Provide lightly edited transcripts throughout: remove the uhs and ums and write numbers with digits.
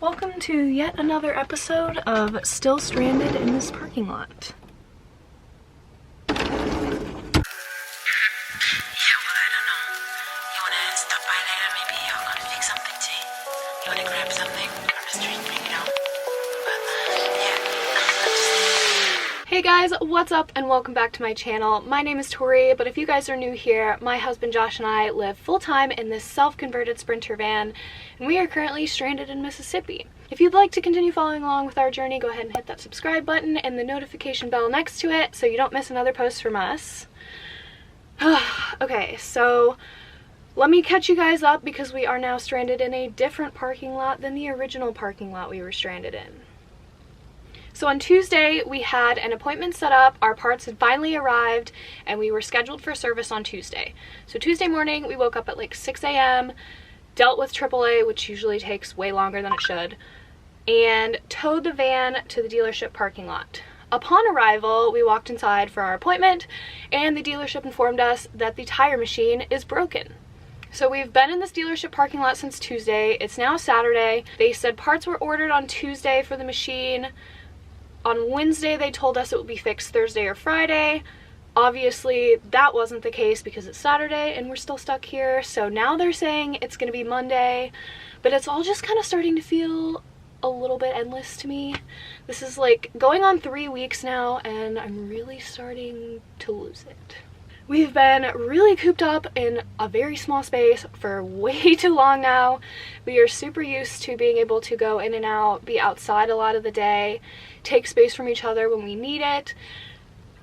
Welcome to yet another episode of Still Stranded in This Parking Lot. Hey guys, what's up and welcome back to my channel. My name is Tori, but if you guys are new here, my husband Josh and I live full-time in this self-converted Sprinter van, and we are currently stranded in Mississippi. If you'd like to continue following along with our journey, go ahead and hit that subscribe button and the notification bell next to it so you don't miss another post from us. Okay, so let me catch you guys up because we are now stranded in a different parking lot than the original parking lot we were stranded in. So on Tuesday, we had an appointment set up, our parts had finally arrived, and we were scheduled for service on Tuesday. So Tuesday morning, we woke up at like 6 a.m., dealt with AAA, which usually takes way longer than it should, and towed the van to the dealership parking lot. Upon arrival, we walked inside for our appointment, and the dealership informed us that the tire machine is broken. So we've been in this dealership parking lot since Tuesday. It's now Saturday. They said parts were ordered on Tuesday for the machine. On Wednesday, they told us it would be fixed Thursday or Friday. Obviously, that wasn't the case because it's Saturday and we're still stuck here. So now they're saying it's going to be Monday, but it's all just kind of starting to feel a little bit endless to me. This is like going on 3 weeks now and I'm really starting to lose it. We've been really cooped up in a very small space for way too long now. We are super used to being able to go in and out, be outside a lot of the day, take space from each other when we need it.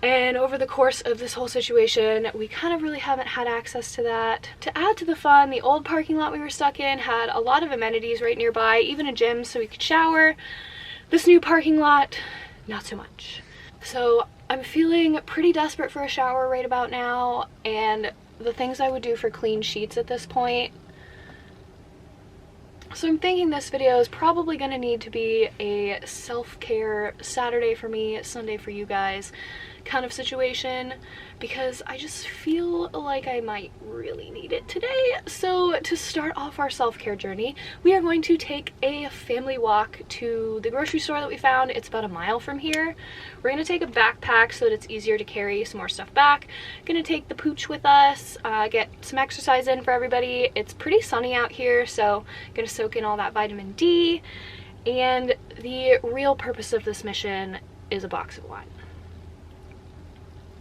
And over the course of this whole situation, we kind of really haven't had access to that. To add to the fun, the old parking lot we were stuck in had a lot of amenities right nearby, even a gym so we could shower. This new parking lot, not so much. So I'm feeling pretty desperate for a shower right about now, and the things I would do for clean sheets at this point. So I'm thinking this video is probably going to need to be a self-care Saturday for me, Sunday for you guys kind of situation, because I just feel like I might really need it today. So to start off our self-care journey, we are going to take a family walk to the grocery store that we found. It's about a mile from here. We're going to take a backpack so that it's easier to carry some more stuff back. Going to take the pooch with us, get some exercise in for everybody. It's pretty sunny out here, so going to soak in all that vitamin D. And the real purpose of this mission is a box of wine.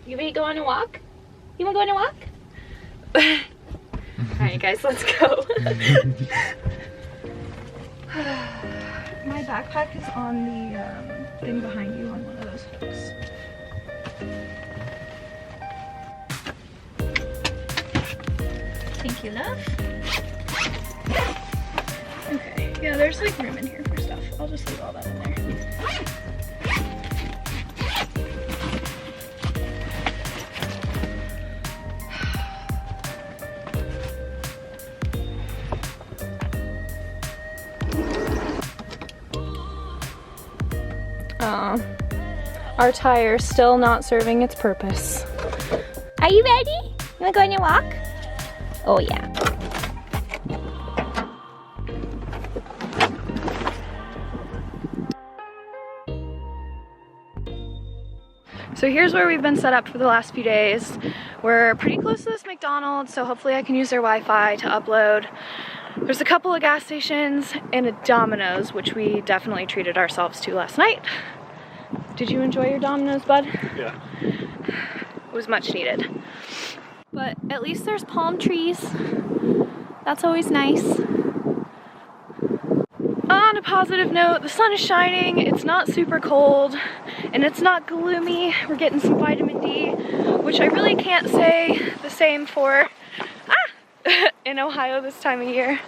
You ready to go on a walk? You want to go on a walk? Alright guys, let's go. My backpack is on the thing behind you on one of those hooks. Thank you, love. Okay, yeah, there's like room in here for stuff. I'll just leave all that in there. Our tire's still not serving its purpose. Are you ready? You wanna go on your walk? Oh yeah. So here's where we've been set up for the last few days. We're pretty close to this McDonald's, so hopefully I can use their Wi-Fi to upload. There's a couple of gas stations and a Domino's, which we definitely treated ourselves to last night. Did you enjoy your Domino's, bud? Yeah. It was much needed. But at least there's palm trees. That's always nice. On a positive note, the sun is shining, it's not super cold, and it's not gloomy. We're getting some vitamin D, which I really can't say the same for in Ohio this time of year.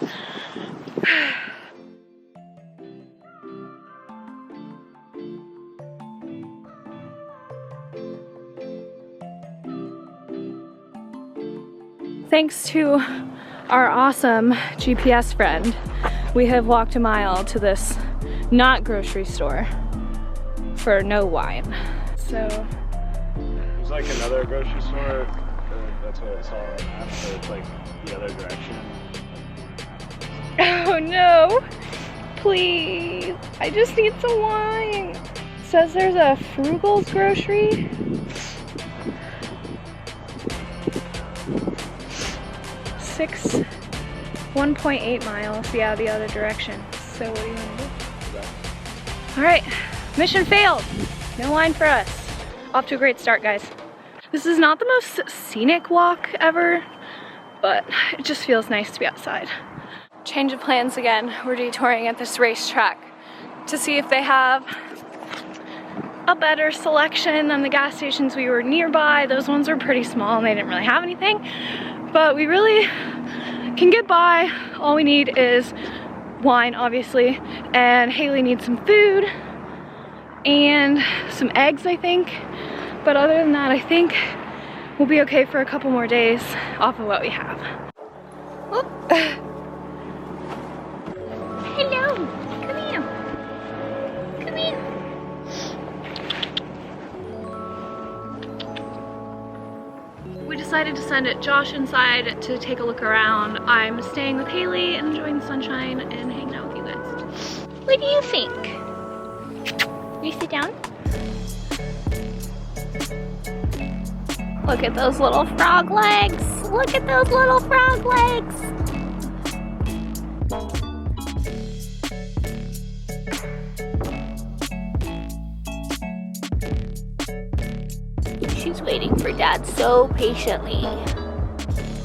Thanks to our awesome GPS friend, we have walked a mile to this not grocery store for no wine. So there's like another grocery store, that's what I saw on the map, but it's like the other direction. Oh no! Please, I just need some wine. It says there's a Frugal's grocery. Six, 1.8 miles. Yeah, the other direction. So what do you want to do? All right, mission failed. No wine for us. Off to a great start, guys. This is not the most scenic walk ever, but it just feels nice to be outside. Change of plans again. We're detouring at this racetrack to see if they have a better selection than the gas stations we were nearby. Those ones were pretty small and they didn't really have anything, but we really can get by. All we need is wine, obviously, and Haley needs some food and some eggs, I think. But other than that, I think we'll be okay for a couple more days off of what we have. Hello, come here. Come here. We decided to send Josh inside to take a look around. I'm staying with Haley and enjoying the sunshine and hanging out with you guys. What do you think? You sit down? Look at those little frog legs. Look at those little frog legs. She's waiting for Dad so patiently.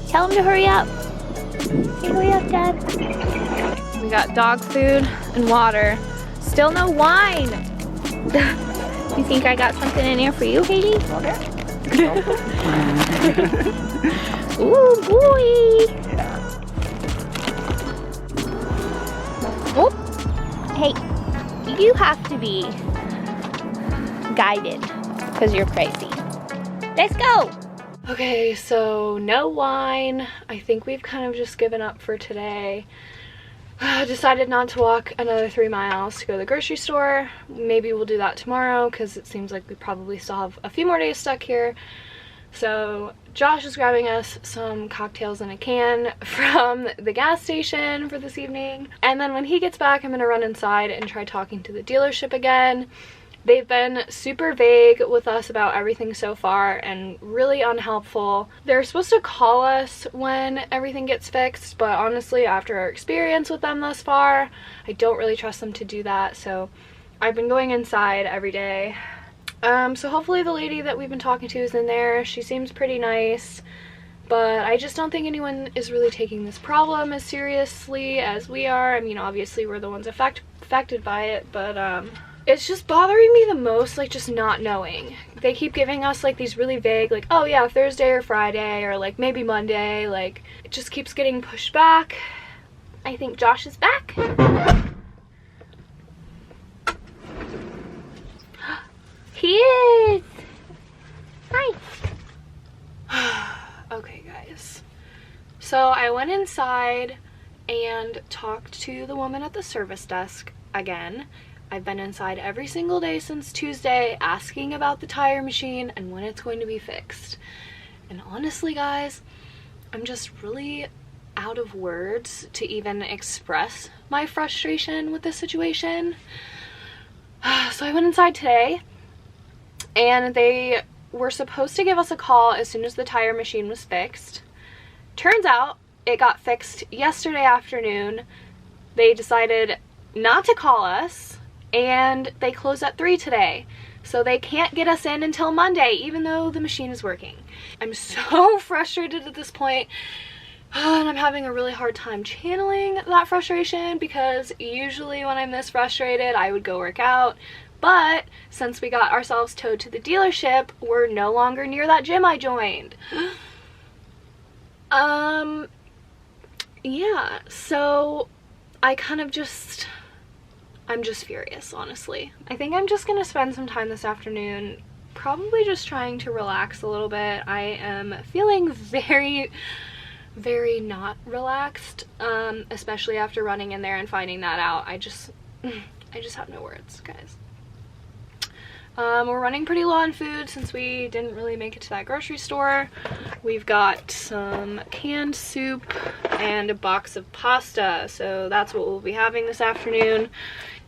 Tell him to hurry up. Say hurry up, Dad. We got dog food and water. Still no wine. You think I got something in here for you, Haley? Okay. Ooh, boy. Oh. Hey, you have to be guided because you're crazy. Let's go. Okay, so no wine. I think we've kind of just given up for today. Decided not to walk another 3 miles to go to the grocery store. Maybe we'll do that tomorrow because it seems like we probably still have a few more days stuck here. So Josh is grabbing us some cocktails in a can from the gas station for this evening. And then when he gets back, I'm gonna run inside and try talking to the dealership again. They've been super vague with us about everything so far and really unhelpful. They're supposed to call us when everything gets fixed, but honestly, after our experience with them thus far, I don't really trust them to do that. So I've been going inside every day. So hopefully the lady that we've been talking to is in there. She seems pretty nice, but I just don't think anyone is really taking this problem as seriously as we are. I mean, obviously we're the ones affected by it, but it's just bothering me the most, like, just not knowing. They keep giving us, like, these really vague, like, oh yeah, Thursday or Friday, or, like, maybe Monday. Like, it just keeps getting pushed back. I think Josh is back. He is! Hi. Okay, guys. So I went inside and talked to the woman at the service desk again. I've been inside every single day since Tuesday asking about the tire machine and when it's going to be fixed. And honestly, guys, I'm just really out of words to even express my frustration with this situation. So I went inside today and they were supposed to give us a call as soon as the tire machine was fixed. Turns out it got fixed yesterday afternoon. They decided not to call us, and they close at 3 today. So they can't get us in until Monday, even though the machine is working. I'm so frustrated at this point, and I'm having a really hard time channeling that frustration because usually when I'm this frustrated, I would go work out. But since we got ourselves towed to the dealership, we're no longer near that gym I joined. Yeah, so I kind of just... I'm just furious, honestly. I think I'm just gonna spend some time this afternoon probably just trying to relax a little bit. I am feeling very, very not relaxed, especially after running in there and finding that out. I just have no words, guys. We're running pretty low on food since we didn't really make it to that grocery store. We've got some canned soup and a box of pasta, so that's what we'll be having this afternoon.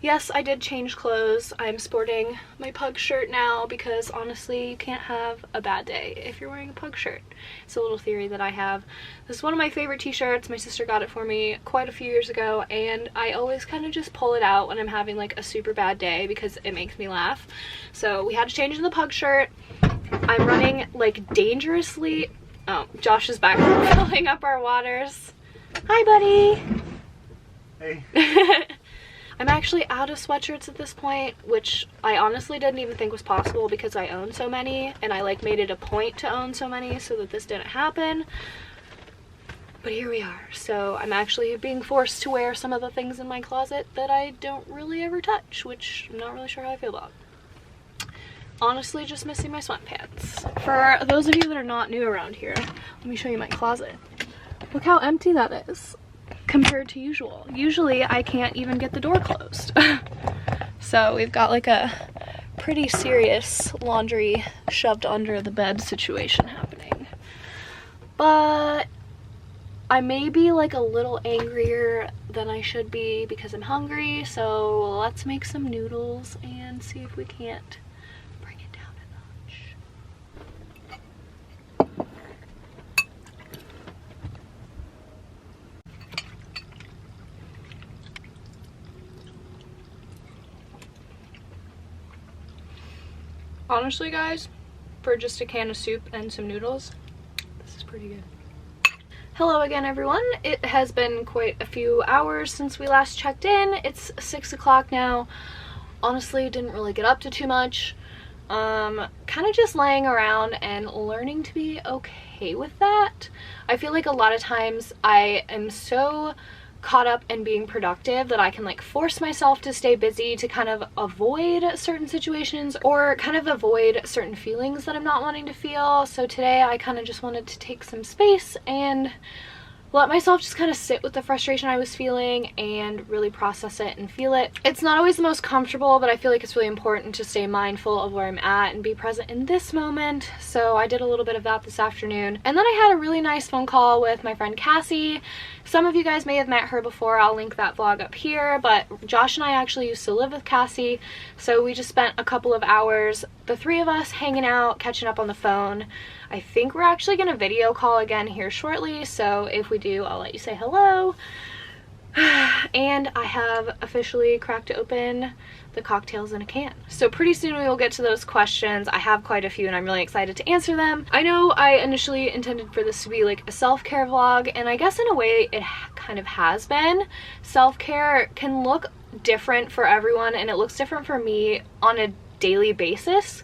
Yes, I did change clothes. I'm sporting my pug shirt now because honestly, you can't have a bad day if you're wearing a pug shirt. It's a little theory that I have. This is one of my favorite t-shirts. My sister got it for me quite a few years ago, and I always kind of just pull it out when I'm having like a super bad day because it makes me laugh. So we had to change in the pug shirt. I'm running like dangerously. Oh, Josh is back filling up our waters. Hi, buddy. Hey. I'm actually out of sweatshirts at this point, which I honestly didn't even think was possible because I own so many, and I like made it a point to own so many so that this didn't happen. But here we are. So I'm actually being forced to wear some of the things in my closet that I don't really ever touch, which I'm not really sure how I feel about. Honestly, just missing my sweatpants. For those of you that are not new around here, let me show you my closet. Look how empty that is compared to usual. Usually I can't even get the door closed. So we've got like a pretty serious laundry shoved under the bed situation happening. But I may be like a little angrier than I should be because I'm hungry, so let's make some noodles and see if we can't bring it down a notch. Honestly, guys, for just a can of soup and some noodles, this is pretty good. Hello again, everyone. It has been quite a few hours since we last checked in. It's 6 o'clock now. Honestly, didn't really get up to too much. Kind of just laying around and learning to be okay with that. I feel like a lot of times I am so caught up in being productive that I can like force myself to stay busy to kind of avoid certain situations or kind of avoid certain feelings that I'm not wanting to feel. So today I kind of just wanted to take some space and let myself just kind of sit with the frustration I was feeling and really process it and feel it. It's not always the most comfortable, but I feel like it's really important to stay mindful of where I'm at and be present in this moment. So I did a little bit of that this afternoon. And then I had a really nice phone call with my friend Cassie. Some of you guys may have met her before. I'll link that vlog up here, but Josh and I actually used to live with Cassie. So we just spent a couple of hours, the three of us, hanging out, catching up on the phone. I think we're actually going to video call again here shortly, so if we do, I'll let you say hello. And I have officially cracked open the cocktails in a can. So pretty soon we will get to those questions. I have quite a few and I'm really excited to answer them. I know I initially intended for this to be like a self-care vlog, and I guess in a way it kind of has been. Self-care can look different for everyone, and it looks different for me on a daily basis.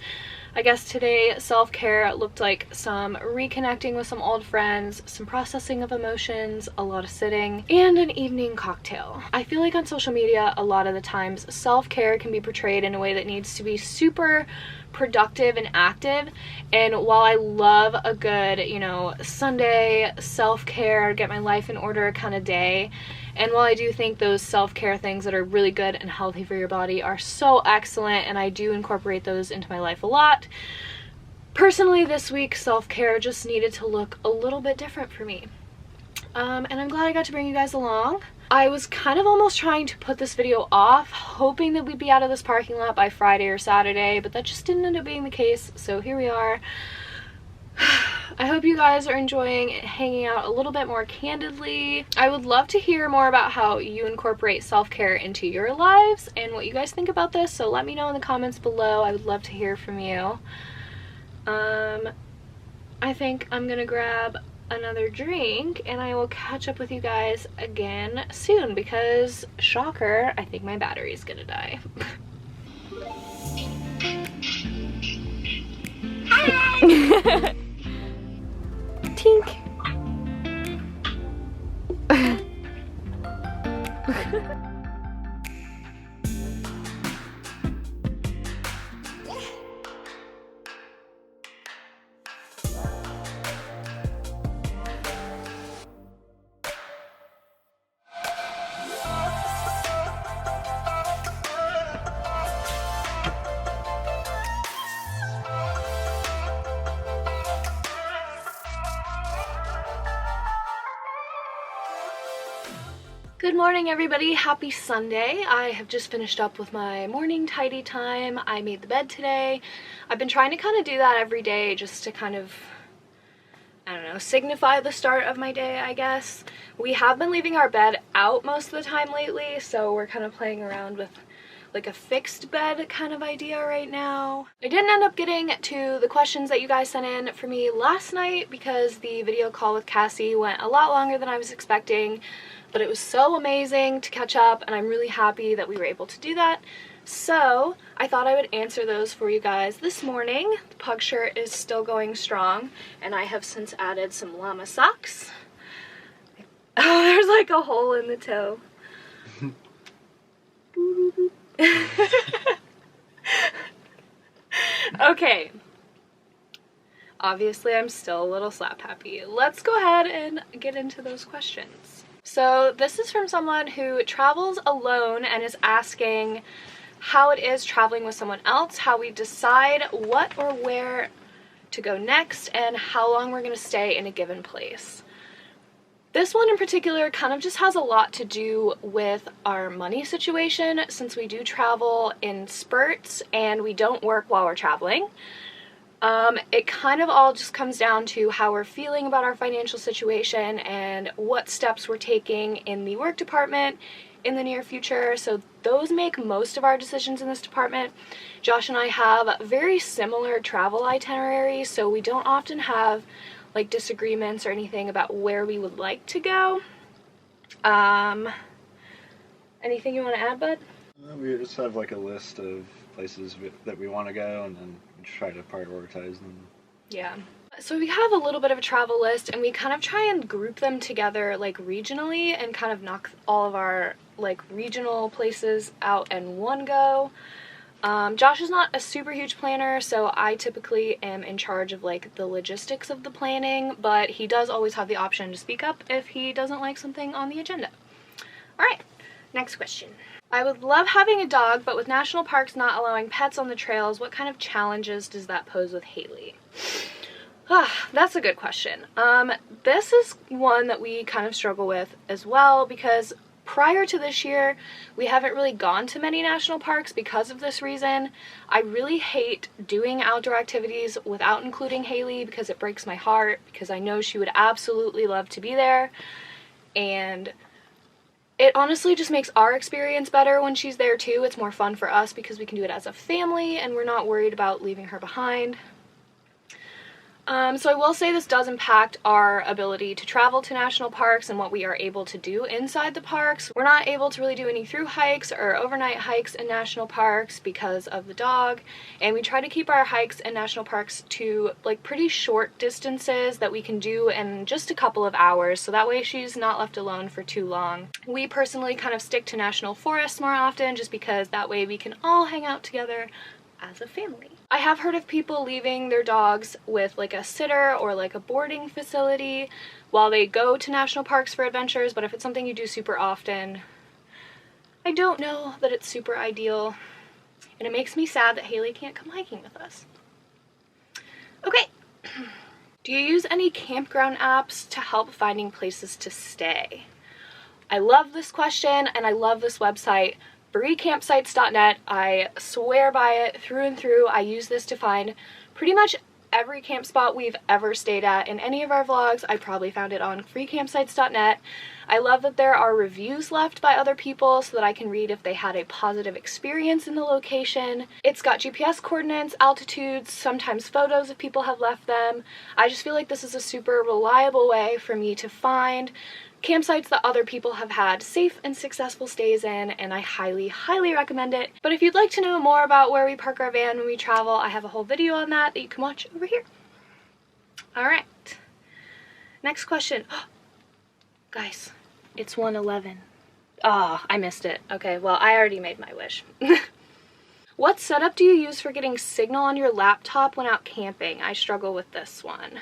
I guess today self-care looked like some reconnecting with some old friends, some processing of emotions, a lot of sitting, and an evening cocktail. I feel like on social media a lot of the times self-care can be portrayed in a way that needs to be super productive and active, and while I love a good, you know, Sunday self-care, get my life in order kind of day, and while I do think those self-care things that are really good and healthy for your body are so excellent, and I do incorporate those into my life a lot, personally this week self-care just needed to look a little bit different for me. And I'm glad I got to bring you guys along. I was kind of almost trying to put this video off, hoping that we'd be out of this parking lot by Friday or Saturday, but that just didn't end up being the case, so here we are. I hope you guys are enjoying hanging out a little bit more candidly. I would love to hear more about how you incorporate self-care into your lives and what you guys think about this, so let me know in the comments below. I would love to hear from you. I think I'm gonna grab another drink and I will catch up with you guys again soon because, shocker, I think my battery is gonna die. Hi! Tink! Good morning, everybody. Happy Sunday. I have just finished up with my morning tidy time. I made the bed today. I've been trying to kind of do that every day just to kind of, I don't know, signify the start of my day, I guess. We have been leaving our bed out most of the time lately, so we're kind of playing around with like a fixed bed kind of idea right now. I didn't end up getting to the questions that you guys sent in for me last night because the video call with Cassie went a lot longer than I was expecting, but it was so amazing to catch up and I'm really happy that we were able to do that. So I thought I would answer those for you guys this morning. The pug shirt is still going strong and I have since added some llama socks. Oh, there's like a hole in the toe. Okay. Obviously, I'm still a little slap happy. Let's go ahead and get into those questions. So this is from someone who travels alone and is asking how it is traveling with someone else, how we decide what or where to go next, and how long we're going to stay in a given place. This one in particular kind of just has a lot to do with our money situation since we do travel in spurts and we don't work while we're traveling. It kind of all just comes down to how we're feeling about our financial situation and what steps we're taking in the work department in the near future. So those make most of our decisions in this department. Josh and I have very similar travel itineraries, so we don't often have like disagreements or anything about where we would like to go. Anything you want to add, bud? We just have like a list of places that we want to go and then try to prioritize them. Yeah. So we have a little bit of a travel list and we kind of try and group them together like regionally and kind of knock all of our like regional places out in one go. Josh is not a super huge planner, so I typically am in charge of like the logistics of the planning, but he does always have the option to speak up if he doesn't like something on the agenda. Alright, next question. I would love having a dog, but with national parks not allowing pets on the trails, what kind of challenges does that pose with Haley? That's a good question. This is one that we kind of struggle with as well because prior to this year, we haven't really gone to many national parks because of this reason. I really hate doing outdoor activities without including Haley because it breaks my heart because I know she would absolutely love to be there. And it honestly just makes our experience better when she's there too. It's more fun for us because we can do it as a family and we're not worried about leaving her behind. So I will say this does impact our ability to travel to national parks and what we are able to do inside the parks. We're not able to really do any through hikes or overnight hikes in national parks because of the dog, and we try to keep our hikes in national parks to like pretty short distances that we can do in just a couple of hours, so that way she's not left alone for too long. We personally kind of stick to national forests more often just because that way we can all hang out together as a family. I have heard of people leaving their dogs with like a sitter or like a boarding facility while they go to national parks for adventures, but if it's something you do super often, I don't know that it's super ideal, and it makes me sad that Haley can't come hiking with us. Okay, do you use any campground apps to help finding places to stay? I love this question and I love this website, freecampsites.net. I swear by it through and through. I use this to find pretty much every camp spot we've ever stayed at in any of our vlogs. I probably found it on freecampsites.net. I love that there are reviews left by other people so that I can read if they had a positive experience in the location. It's got GPS coordinates, altitudes, sometimes photos if people have left them. I just feel like this is a super reliable way for me to find campsites that other people have had safe and successful stays in, and I highly, highly recommend it. But if you'd like to know more about where we park our van when we travel, I have a whole video on that you can watch over here. Alright, next question. Guys, it's 1:11. Oh, I missed it. Okay, well, I already made my wish. What setup do you use for getting signal on your laptop when out camping? I struggle with this one.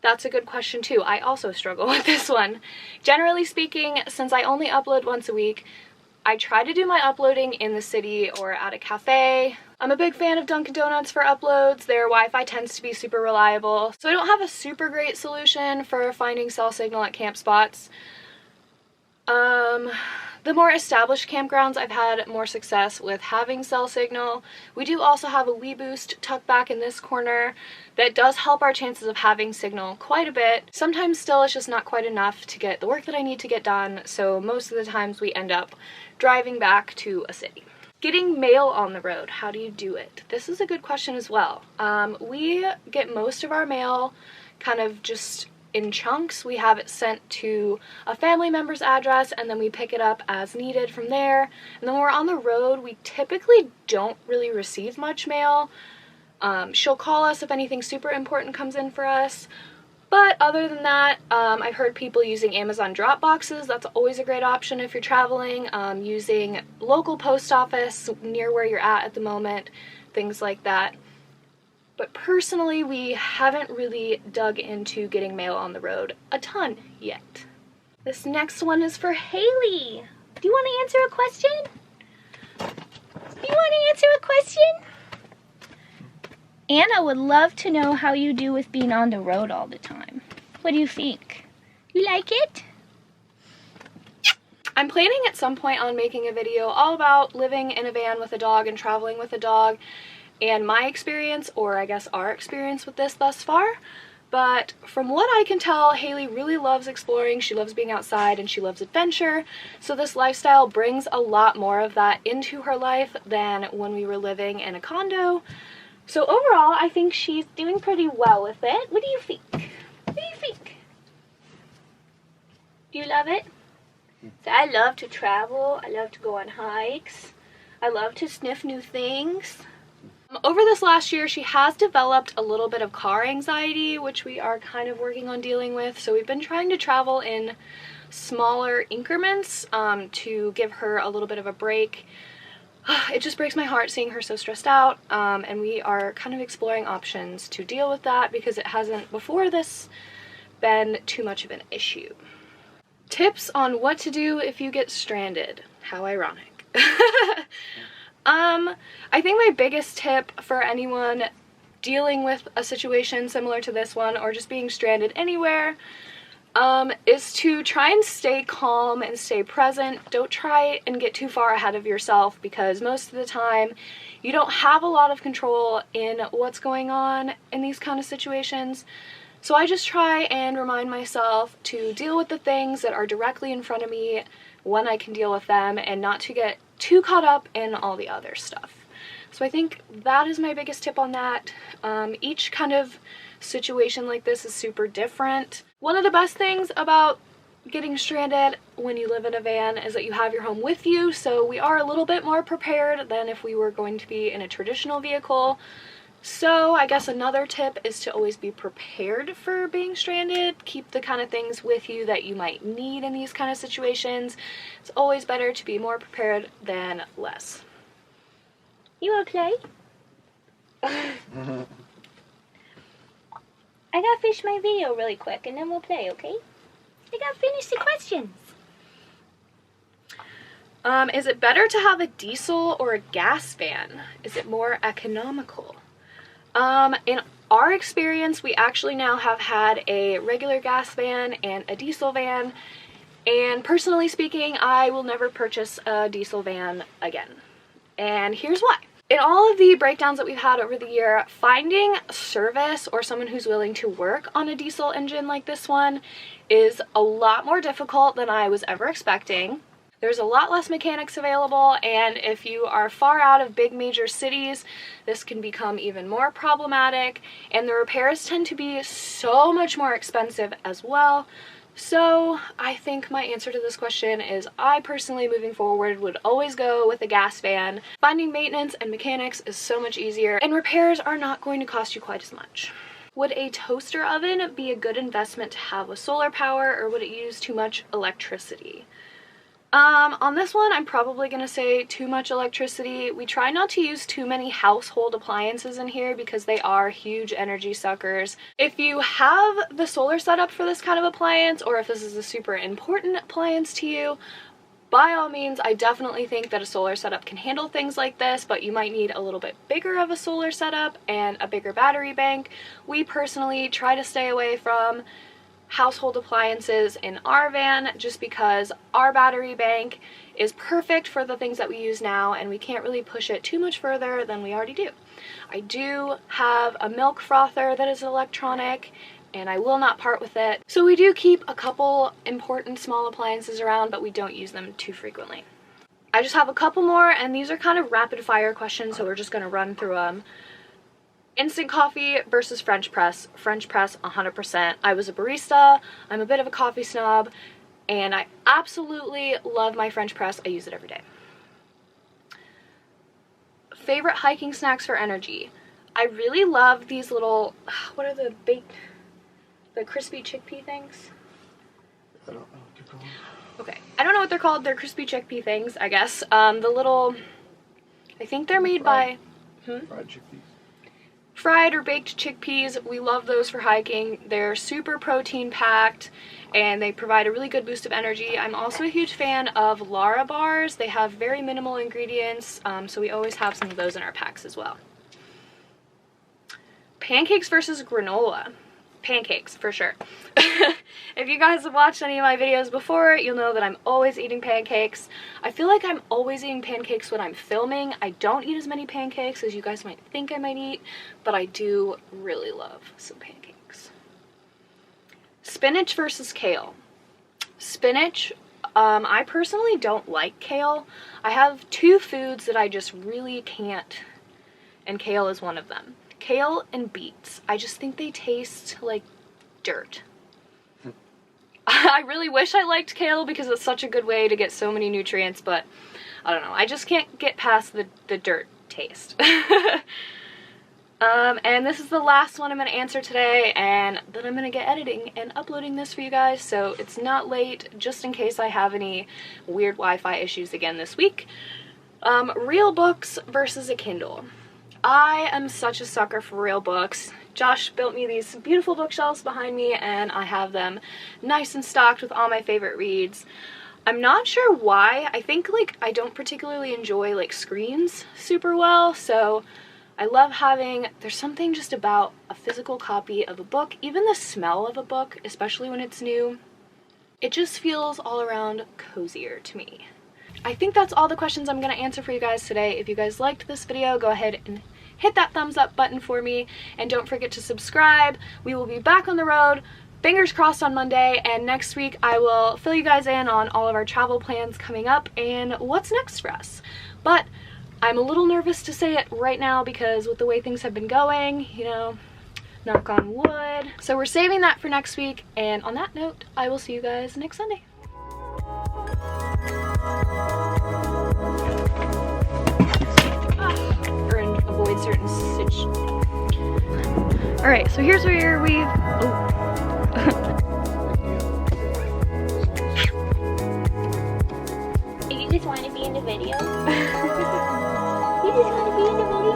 That's a good question too. I also struggle with this one. Generally speaking, since I only upload once a week, I try to do my uploading in the city or at a cafe. I'm a big fan of Dunkin' Donuts for uploads. Their Wi-Fi tends to be super reliable. So I don't have a super great solution for finding cell signal at camp spots. The more established campgrounds, I've had more success with having cell signal. We do also have a Wii Boost tucked back in this corner that does help our chances of having signal quite a bit. Sometimes still it's just not quite enough to get the work that I need to get done, so most of the times we end up driving back to a city. Getting mail on the road, how do you do it? This is a good question as well. We get most of our mail kind of just in chunks. We have it sent to a family member's address and then we pick it up as needed from there. And then when we're on the road, we typically don't really receive much mail. She'll call us if anything super important comes in for us. But other than that, I've heard people using Amazon drop boxes. That's always a great option if you're traveling. Using local post office near where you're at the moment, things like that. But personally, we haven't really dug into getting mail on the road a ton yet. This next one is for Haley. Do you want to answer a question? Do you want to answer a question? Anna would love to know how you do with being on the road all the time. What do you think? You like it? I'm planning at some point on making a video all about living in a van with a dog and traveling with a dog, and my experience, or I guess our experience with this thus far. But from what I can tell, Haley really loves exploring, she loves being outside, and she loves adventure. So this lifestyle brings a lot more of that into her life than when we were living in a condo. So overall, I think she's doing pretty well with it. What do you think? What do you think? Do you love it? So I love to travel. I love to go on hikes. I love to sniff new things. Over this last year, she has developed a little bit of car anxiety, which we are kind of working on dealing with. So we've been trying to travel in smaller increments to give her a little bit of a break. It just breaks my heart seeing her so stressed out, and we are kind of exploring options to deal with that because it hasn't before this been too much of an issue. Tips on what to do if you get stranded. How ironic. I think my biggest tip for anyone dealing with a situation similar to this one, or just being stranded anywhere, is to try and stay calm and stay present. Don't try and get too far ahead of yourself, because most of the time you don't have a lot of control in what's going on in these kind of situations. So I just try and remind myself to deal with the things that are directly in front of me when I can deal with them, and not to get too caught up in all the other stuff. So I think that is my biggest tip on that. Each kind of situation like this is super different. One of the best things about getting stranded when you live in a van is that you have your home with you, so we are a little bit more prepared than if we were going to be in a traditional vehicle. So I guess another tip is to always be prepared for being stranded. Keep the kind of things with you that you might need in these kind of situations. It's always better to be more prepared than less. You wanna play? I gotta finish my video really quick and then we'll play, okay? I gotta finish the questions. Is it better to have a diesel or a gas van? Is it more economical? In our experience, we actually now have had a regular gas van and a diesel van, and personally speaking, I will never purchase a diesel van again. And here's why. In all of the breakdowns that we've had over the year, finding service or someone who's willing to work on a diesel engine like this one is a lot more difficult than I was ever expecting. There's a lot less mechanics available, and if you are far out of big major cities, this can become even more problematic, and the repairs tend to be so much more expensive as well. So I think my answer to this question is I personally, moving forward, would always go with a gas van. Finding maintenance and mechanics is so much easier, and repairs are not going to cost you quite as much. Would a toaster oven be a good investment to have with solar power, or would it use too much electricity? On this one, I'm probably going to say too much electricity. We try not to use too many household appliances in here because they are huge energy suckers. If you have the solar setup for this kind of appliance, or if this is a super important appliance to you, by all means, I definitely think that a solar setup can handle things like this, but you might need a little bit bigger of a solar setup and a bigger battery bank. We personally try to stay away from household appliances in our van just because our battery bank is perfect for the things that we use now and we can't really push it too much further than we already do. I do have a milk frother that is electronic and I will not part with it. So we do keep a couple important small appliances around, but we don't use them too frequently. I just have a couple more, and these are kind of rapid fire questions, so we're just gonna run through them. Instant coffee versus French press. French press 100%. I was a barista, I'm a bit of a coffee snob, and I absolutely love my French press. I use it every day. Favorite hiking snacks for energy. I really love these little, what are the crispy chickpea things? I don't know what they're called. Okay, I don't know what they're called. They're crispy chickpea things, I guess. The little, I think they're made by Fried chickpeas. fried or baked chickpeas. We love those for hiking. They're super protein packed and they provide a really good boost of energy. I'm also a huge fan of Lara bars. They have very minimal ingredients, so we always have some of those in our packs as well. Pancakes versus granola. Pancakes, for sure. If you guys have watched any of my videos before, you'll know that I'm always eating pancakes. I feel like I'm always eating pancakes when I'm filming. I don't eat as many pancakes as you guys might think I might eat, but I do really love some pancakes. Spinach versus kale. Spinach, I personally don't like kale. I have two foods that I just really can't, and kale is one of them. Kale and beets. I just think they taste like dirt. I really wish I liked kale because it's such a good way to get so many nutrients, but I don't know. I just can't get past the dirt taste. And this is the last one I'm going to answer today, and then I'm going to get editing and uploading this for you guys, so it's not late, just in case I have any weird Wi-Fi issues again this week. Real books versus a Kindle. I am such a sucker for real books. Josh built me these beautiful bookshelves behind me and I have them nice and stocked with all my favorite reads. I'm not sure why. I think like I don't particularly enjoy like screens super well, so I love having, there's something just about a physical copy of a book, even the smell of a book, especially when it's new. It just feels all around cozier to me. I think that's all the questions I'm going to answer for you guys today. If you guys liked this video, go ahead and hit that thumbs up button for me, and don't forget to subscribe. We will be back on the road, fingers crossed, on Monday, and next week I will fill you guys in on all of our travel plans coming up and what's next for us. But I'm a little nervous to say it right now because with the way things have been going, you know, knock on wood. So we're saving that for next week, and on that note, I will see you guys next Sunday. Or avoid certain situations. Alright, so here's where we've... You just want to be in the video? You just want to be in the video?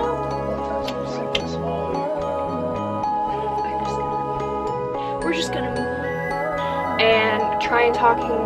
We're just gonna move on and try talking